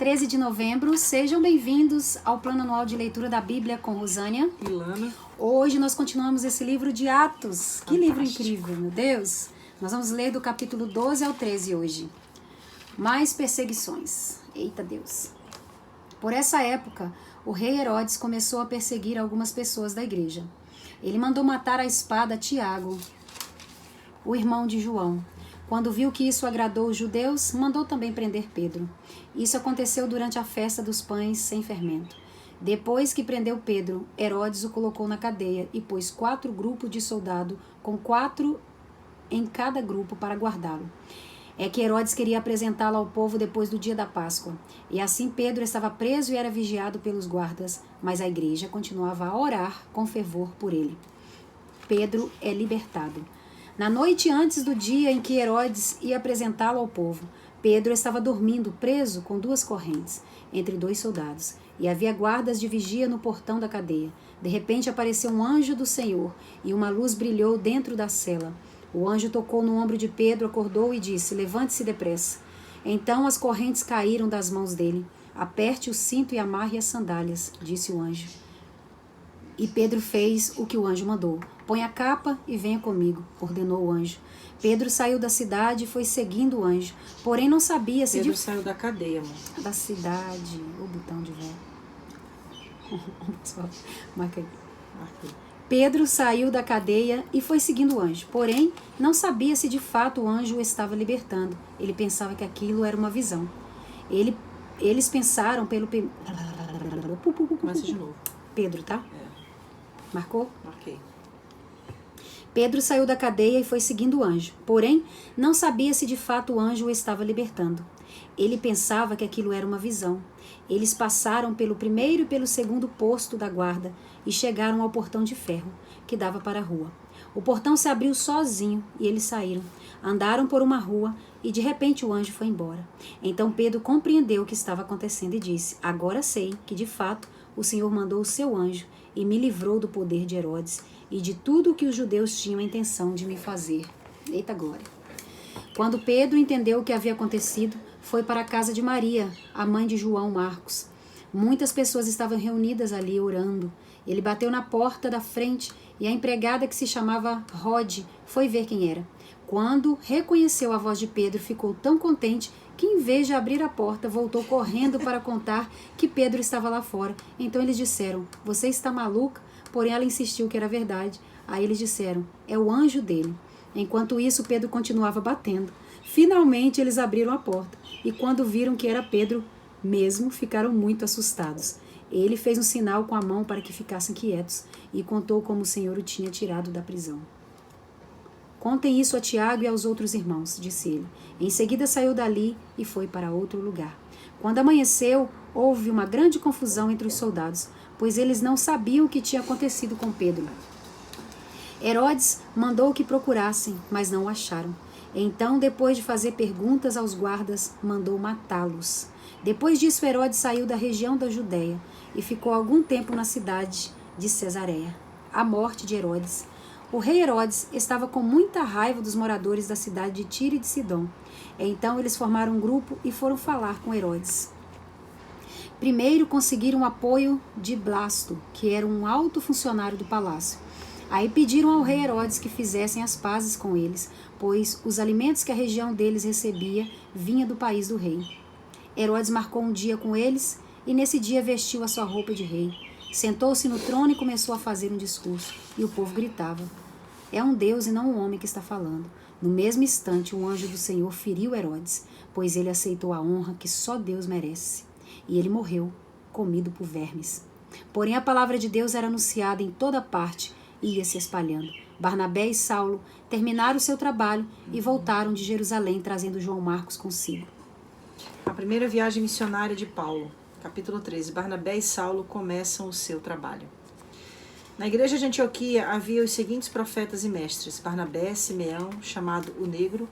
13 de novembro, sejam bem-vindos ao Plano Anual de Leitura da Bíblia com Rosânia e Lana. Hoje nós continuamos esse livro de Atos. Fantástico. Que livro incrível, meu Deus! Nós vamos ler do capítulo 12 ao 13 hoje. Mais perseguições. Eita Deus! Por essa época, o rei Herodes começou a perseguir algumas pessoas da igreja. Ele mandou matar à espada Tiago, o irmão de João. Quando viu que isso agradou os judeus, mandou também prender Pedro. Isso aconteceu durante a festa dos pães sem fermento. Depois que prendeu Pedro, Herodes o colocou na cadeia e pôs 4 grupos de soldados, com 4 em cada grupo, para guardá-lo. É que Herodes queria apresentá-lo ao povo depois do dia da Páscoa. E assim Pedro estava preso e era vigiado pelos guardas, mas a igreja continuava a orar com fervor por ele. Pedro é libertado. Na noite antes do dia em que Herodes ia apresentá-lo ao povo, Pedro estava dormindo, preso com 2 correntes, entre 2 soldados, e havia guardas de vigia no portão da cadeia. De repente apareceu um anjo do Senhor, e uma luz brilhou dentro da cela. O anjo tocou no ombro de Pedro, acordou e disse: levante-se depressa. Então as correntes caíram das mãos dele. Aperte o cinto e amarre as sandálias, disse o anjo. E Pedro fez o que o anjo mandou. Põe a capa e venha comigo, ordenou o anjo. Pedro saiu da cidade e foi seguindo o anjo, porém não sabia se... Pedro saiu da cadeia, mano. Da cidade, o botão de véu. Marca aí. Marquei. Pedro saiu da cadeia e foi seguindo o anjo, porém não sabia se de fato o anjo o estava libertando. Ele pensava que aquilo era uma visão. Eles pensaram pelo... Começa de novo. Pedro, tá? É. Marcou? Marquei. Pedro saiu da cadeia e foi seguindo o anjo, porém não sabia se de fato o anjo o estava libertando. Ele pensava que aquilo era uma visão. Eles passaram pelo primeiro e pelo segundo posto da guarda e chegaram ao portão de ferro, que dava para a rua. O portão se abriu sozinho e eles saíram. Andaram por uma rua e de repente o anjo foi embora. Então Pedro compreendeu o que estava acontecendo e disse: agora sei que de fato o Senhor mandou o seu anjo e me livrou do poder de Herodes e de tudo o que os judeus tinham a intenção de me fazer. Eita glória! Quando Pedro entendeu o que havia acontecido, foi para a casa de Maria, a mãe de João Marcos. Muitas pessoas estavam reunidas ali orando. Ele bateu na porta da frente e a empregada, que se chamava Rode, foi ver quem era. Quando reconheceu a voz de Pedro, ficou tão contente que, em vez de abrir a porta, voltou correndo para contar que Pedro estava lá fora. Então eles disseram: você está maluca? Porém ela insistiu que era verdade. Aí eles disseram: é o anjo dele. Enquanto isso, Pedro continuava batendo. Finalmente eles abriram a porta e, quando viram que era Pedro mesmo, ficaram muito assustados. Ele fez um sinal com a mão para que ficassem quietos e contou como o Senhor o tinha tirado da prisão. Contem isso a Tiago e aos outros irmãos, disse ele. Em seguida saiu dali e foi para outro lugar. Quando amanheceu, houve uma grande confusão entre os soldados, pois eles não sabiam o que tinha acontecido com Pedro. Herodes mandou que procurassem, mas não o acharam. Então, depois de fazer perguntas aos guardas, mandou matá-los. Depois disso, Herodes saiu da região da Judéia e ficou algum tempo na cidade de Cesareia. A morte de Herodes. O rei Herodes estava com muita raiva dos moradores da cidade de Tiro e de Sidom. Então eles formaram um grupo e foram falar com Herodes. Primeiro conseguiram o apoio de Blasto, que era um alto funcionário do palácio. Aí pediram ao rei Herodes que fizessem as pazes com eles, pois os alimentos que a região deles recebia vinha do país do rei. Herodes marcou um dia com eles e nesse dia vestiu a sua roupa de rei. Sentou-se no trono e começou a fazer um discurso, e o povo gritava: é um Deus e não um homem que está falando. No mesmo instante, um anjo do Senhor feriu Herodes, pois ele aceitou a honra que só Deus merece. E ele morreu, comido por vermes. Porém, a palavra de Deus era anunciada em toda parte e ia se espalhando. Barnabé e Saulo terminaram o seu trabalho e voltaram de Jerusalém, trazendo João Marcos consigo. A primeira viagem missionária de Paulo. Capítulo 13. Barnabé e Saulo começam o seu trabalho. Na igreja de Antioquia havia os seguintes profetas e mestres: Barnabé, Simeão, chamado o Negro,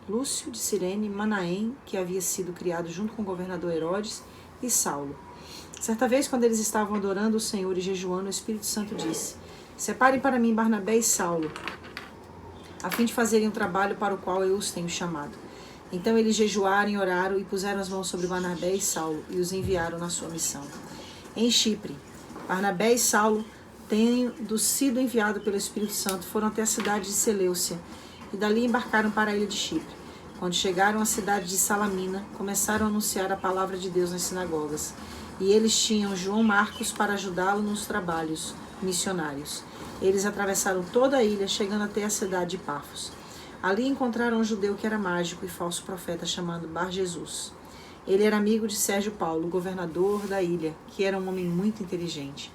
Lúcio de Cirene, Manaém, que havia sido criado junto com o governador Herodes, e Saulo. Certa vez, quando eles estavam adorando o Senhor e jejuando, o Espírito Santo disse: separem para mim Barnabé e Saulo, a fim de fazerem o trabalho para o qual eu os tenho chamado. Então eles jejuaram e oraram e puseram as mãos sobre Barnabé e Saulo e os enviaram na sua missão. Em Chipre, Barnabé e Saulo, tendo sido enviados pelo Espírito Santo, foram até a cidade de Seleucia e dali embarcaram para a ilha de Chipre. Quando chegaram à cidade de Salamina, começaram a anunciar a palavra de Deus nas sinagogas. E eles tinham João Marcos para ajudá-lo nos trabalhos missionários. Eles atravessaram toda a ilha, chegando até a cidade de Pafos. Ali encontraram um judeu que era mágico e falso profeta, chamado Bar-Jesus. Ele era amigo de Sérgio Paulo, governador da ilha, que era um homem muito inteligente.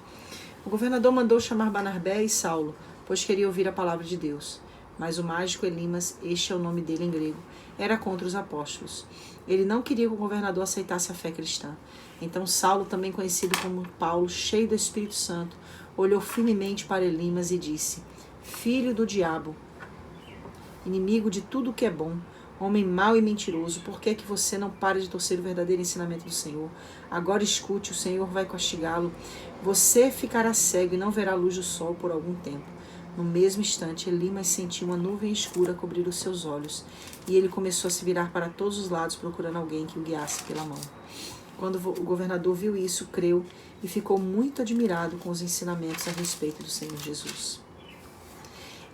O governador mandou chamar Barnabé e Saulo, pois queria ouvir a palavra de Deus. Mas o mágico Elimas, este é o nome dele em grego, era contra os apóstolos. Ele não queria que o governador aceitasse a fé cristã. Então Saulo, também conhecido como Paulo, cheio do Espírito Santo, olhou firmemente para Elimas e disse: Filho do diabo, inimigo de tudo o que é bom, homem mau e mentiroso, por que é que você não para de torcer o verdadeiro ensinamento do Senhor? Agora escute, o Senhor vai castigá-lo. Você ficará cego e não verá a luz do sol por algum tempo. No mesmo instante, Elimas sentiu uma nuvem escura cobrir os seus olhos, e ele começou a se virar para todos os lados, procurando alguém que o guiasse pela mão. Quando o governador viu isso, creu e ficou muito admirado com os ensinamentos a respeito do Senhor Jesus.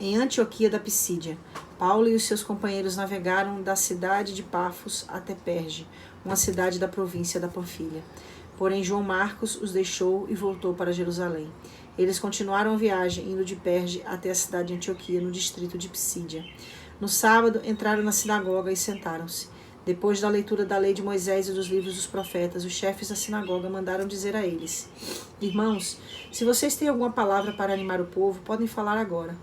Em Antioquia da Pisídia, Paulo e os seus companheiros navegaram da cidade de Pafos até Perge, uma cidade da província da Panfilha. Porém, João Marcos os deixou e voltou para Jerusalém. Eles continuaram a viagem, indo de Perge até a cidade de Antioquia, no distrito de Pisídia. No sábado, entraram na sinagoga e sentaram-se. Depois da leitura da lei de Moisés e dos livros dos profetas, os chefes da sinagoga mandaram dizer a eles: Irmãos, se vocês têm alguma palavra para animar o povo, podem falar agora.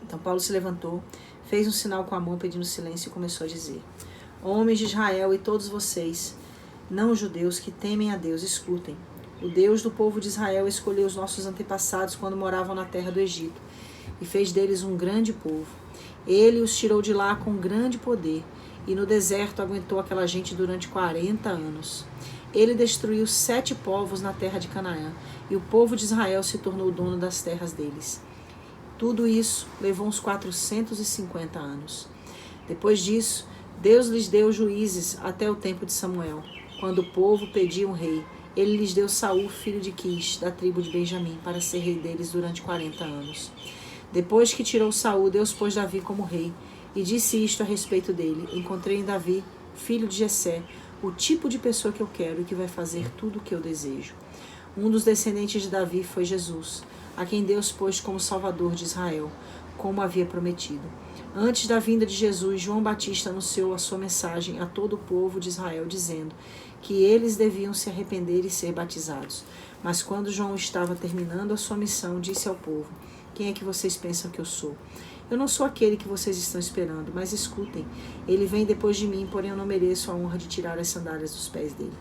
Então Paulo se levantou, fez um sinal com a mão pedindo silêncio e começou a dizer: Homens de Israel e todos vocês, não judeus que temem a Deus, escutem. O Deus do povo de Israel escolheu os nossos antepassados quando moravam na terra do Egito e fez deles um grande povo. Ele os tirou de lá com grande poder e no deserto aguentou aquela gente durante 40 anos. Ele destruiu 7 povos na terra de Canaã e o povo de Israel se tornou dono das terras deles. Tudo isso levou uns 450 anos. Depois disso, Deus lhes deu juízes até o tempo de Samuel. Quando o povo pedia um rei, ele lhes deu Saul, filho de Quis, da tribo de Benjamim, para ser rei deles durante 40 anos. Depois que tirou Saul, Deus pôs Davi como rei, e disse isto a respeito dele: Encontrei em Davi, filho de Jessé, o tipo de pessoa que eu quero e que vai fazer tudo o que eu desejo. Um dos descendentes de Davi foi Jesus, a quem Deus pôs como Salvador de Israel, como havia prometido. Antes da vinda de Jesus, João Batista anunciou a sua mensagem a todo o povo de Israel, dizendo que eles deviam se arrepender e ser batizados. Mas quando João estava terminando a sua missão, disse ao povo: Quem é que vocês pensam que eu sou? Eu não sou aquele que vocês estão esperando, mas escutem, ele vem depois de mim, porém eu não mereço a honra de tirar as sandálias dos pés dele.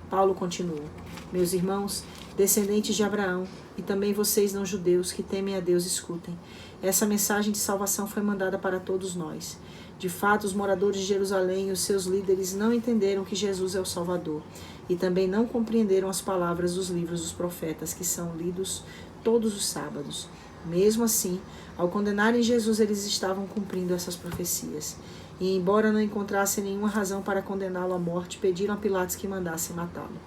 Paulo continuou: Meus irmãos, descendentes de Abraão, e também vocês não judeus que temem a Deus, escutem. Essa mensagem de salvação foi mandada para todos nós. De fato, os moradores de Jerusalém e os seus líderes não entenderam que Jesus é o Salvador, e também não compreenderam as palavras dos livros dos profetas, que são lidos todos os sábados. Mesmo assim, ao condenarem Jesus, eles estavam cumprindo essas profecias. E, embora não encontrassem nenhuma razão para condená-lo à morte, pediram a Pilatos que mandasse matá-lo.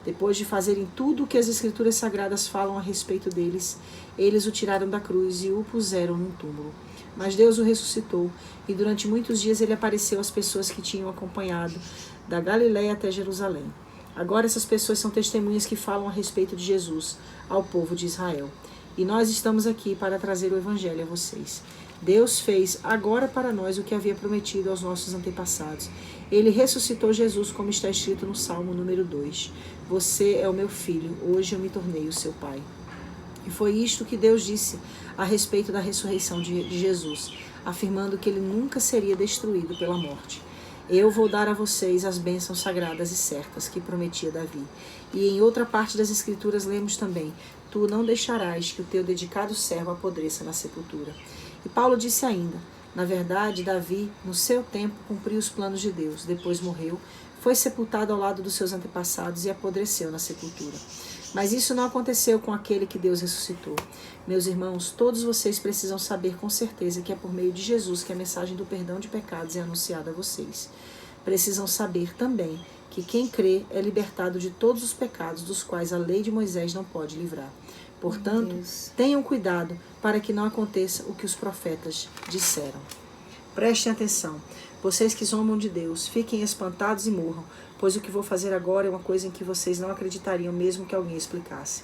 Depois de fazerem tudo o que as Escrituras Sagradas falam a respeito deles, eles o tiraram da cruz e o puseram num túmulo. Mas Deus o ressuscitou, e durante muitos dias ele apareceu às pessoas que tinham acompanhado da Galiléia até Jerusalém. Agora essas pessoas são testemunhas que falam a respeito de Jesus ao povo de Israel. E nós estamos aqui para trazer o Evangelho a vocês. Deus fez agora para nós o que havia prometido aos nossos antepassados. Ele ressuscitou Jesus, como está escrito no Salmo número 2. Você é o meu filho, hoje eu me tornei o seu pai. E foi isto que Deus disse a respeito da ressurreição de Jesus, afirmando que ele nunca seria destruído pela morte. Eu vou dar a vocês as bênçãos sagradas e certas que prometia Davi. E em outra parte das Escrituras lemos também: Tu não deixarás que o teu dedicado servo apodreça na sepultura. E Paulo disse ainda: Na verdade, Davi, no seu tempo, cumpriu os planos de Deus. Depois morreu, foi sepultado ao lado dos seus antepassados e apodreceu na sepultura. Mas isso não aconteceu com aquele que Deus ressuscitou. Meus irmãos, todos vocês precisam saber com certeza que é por meio de Jesus que a mensagem do perdão de pecados é anunciada a vocês. Precisam saber também que quem crê é libertado de todos os pecados dos quais a lei de Moisés não pode livrar. Portanto, tenham cuidado para que não aconteça o que os profetas disseram. Prestem atenção. Vocês que zombam de Deus, fiquem espantados e morram, pois o que vou fazer agora é uma coisa em que vocês não acreditariam mesmo que alguém explicasse.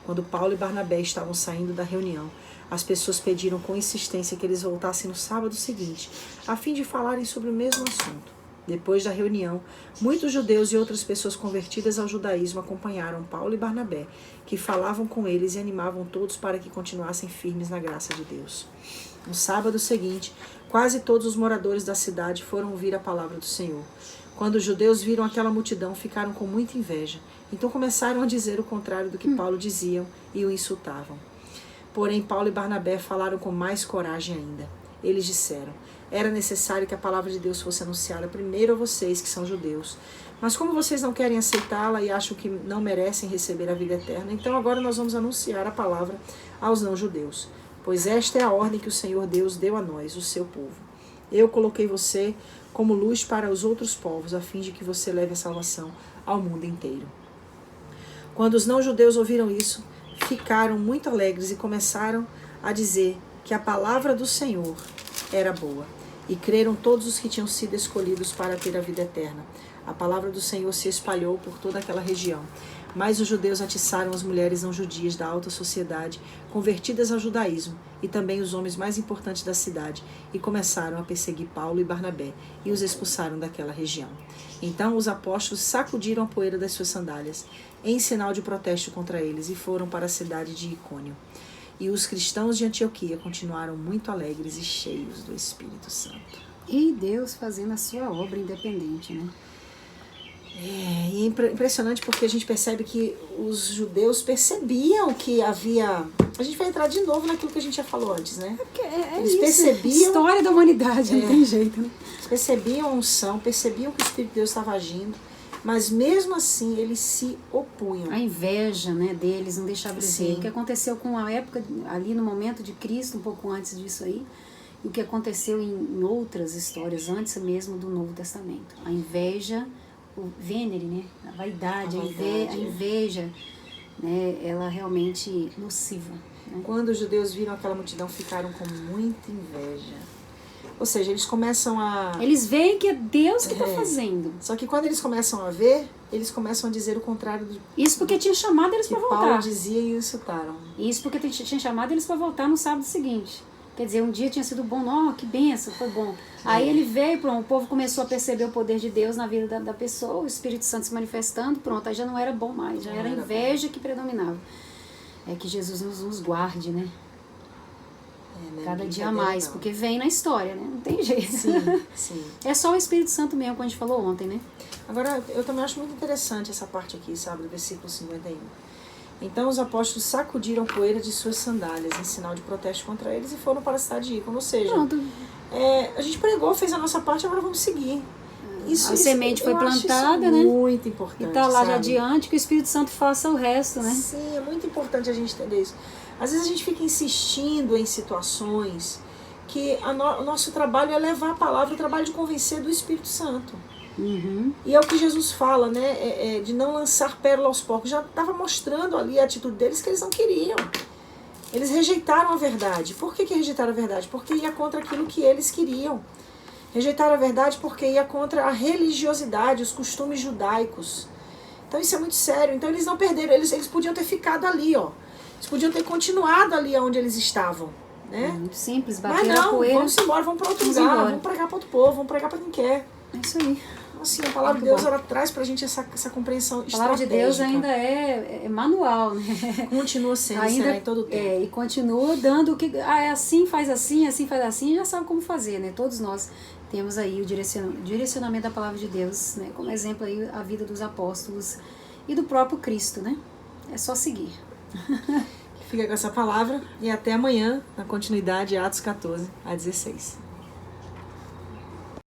Quando Paulo e Barnabé estavam saindo da reunião, as pessoas pediram com insistência que eles voltassem no sábado seguinte, a fim de falarem sobre o mesmo assunto. Depois da reunião, muitos judeus e outras pessoas convertidas ao judaísmo acompanharam Paulo e Barnabé, que falavam com eles e animavam todos para que continuassem firmes na graça de Deus. No sábado seguinte, quase todos os moradores da cidade foram ouvir a palavra do Senhor. Quando os judeus viram aquela multidão, ficaram com muita inveja. Então começaram a dizer o contrário do que Paulo diziam e o insultavam. Porém, Paulo e Barnabé falaram com mais coragem ainda. Eles disseram: era necessário que a palavra de Deus fosse anunciada primeiro a vocês, que são judeus. Mas como vocês não querem aceitá-la e acham que não merecem receber a vida eterna, então agora nós vamos anunciar a palavra aos não-judeus. Pois esta é a ordem que o Senhor Deus deu a nós, o seu povo. Eu coloquei você como luz para os outros povos, a fim de que você leve a salvação ao mundo inteiro. Quando os não-judeus ouviram isso, ficaram muito alegres e começaram a dizer que a palavra do Senhor era boa. E creram todos os que tinham sido escolhidos para ter a vida eterna. A palavra do Senhor se espalhou por toda aquela região. Mas os judeus atiçaram as mulheres não judias da alta sociedade, convertidas ao judaísmo, e também os homens mais importantes da cidade, e começaram a perseguir Paulo e Barnabé, e os expulsaram daquela região. Então os apóstolos sacudiram a poeira das suas sandálias, em sinal de protesto contra eles, e foram para a cidade de Icônio. E os cristãos de Antioquia continuaram muito alegres e cheios do Espírito Santo. E Deus fazendo a sua obra independente, né? E é impressionante porque a gente percebe que os judeus percebiam que havia... A gente vai entrar de novo naquilo que a gente já falou antes, né? Eles isso, percebiam... História da humanidade, não tem jeito, né? Eles percebiam a unção, percebiam que o Espírito de Deus estava agindo, mas mesmo assim eles se opunham. A inveja, né, deles não deixava eles ver. O que aconteceu com a época, ali no momento de Cristo, um pouco antes disso aí, e o que aconteceu em outras histórias, antes mesmo do Novo Testamento. A inveja... o Vênere, né? A vaidade, a inveja, né? Ela realmente nociva. Né? Quando os judeus viram aquela multidão, ficaram com muita inveja. Ou seja, eles começam a... Eles veem que é Deus que está fazendo. Só que quando eles começam a ver, eles começam a dizer o contrário do... Isso porque tinha chamado eles para voltar. Paulo dizia e insultaram. Isso porque tinha chamado eles para voltar no sábado seguinte. Quer dizer, um dia tinha sido bom, ó, que benção, foi bom. Aí ele veio, pronto, o povo começou a perceber o poder de Deus na vida da pessoa, o Espírito Santo se manifestando, pronto, aí já não era bom mais, já era a inveja que predominava. É que Jesus nos guarde, né? Cada dia mais, porque vem na história, né? Não tem jeito. Sim. É só o Espírito Santo mesmo, como a gente falou ontem, né? Agora, eu também acho muito interessante essa parte aqui, sabe, do versículo 51. Então os apóstolos sacudiram poeira de suas sandálias em sinal de protesto contra eles e foram para a cidade de Ícaro. Ou seja, a gente pregou, fez a nossa parte, agora vamos seguir. A semente foi plantada, né? Muito importante. E está lá já adiante, que o Espírito Santo faça o resto, né? Sim, é muito importante a gente entender isso. Às vezes a gente fica insistindo em situações que o nosso trabalho é levar a palavra, o trabalho de convencer do Espírito Santo. Uhum. E é o que Jesus fala, né? De não lançar pérola aos porcos. Já estava mostrando ali a atitude deles que eles não queriam. Eles rejeitaram a verdade. Por que rejeitaram a verdade? Porque ia contra aquilo que eles queriam. Rejeitaram a verdade porque ia contra a religiosidade, os costumes judaicos. Então isso é muito sério. Então eles não perderam, eles podiam ter ficado ali, ó. Eles podiam ter continuado ali onde eles estavam, né? Muito simples, bater Mas não, a poeira. vamos embora, vamos para outro lugar, vamos pregar para outro povo, vamos pregar para quem quer. É isso aí. Assim, a palavra de Deus, ela traz pra gente essa compreensão estratégica. A palavra de Deus ainda é manual, né? Continua sendo, ainda, será em todo o tempo. E continua dando o que... é assim, faz assim, já sabe como fazer, né? Todos nós temos aí o direcionamento da palavra de Deus, né? Como exemplo aí a vida dos apóstolos e do próprio Cristo, né? É só seguir. Fica com essa palavra e até amanhã, na continuidade, Atos 14 a 16.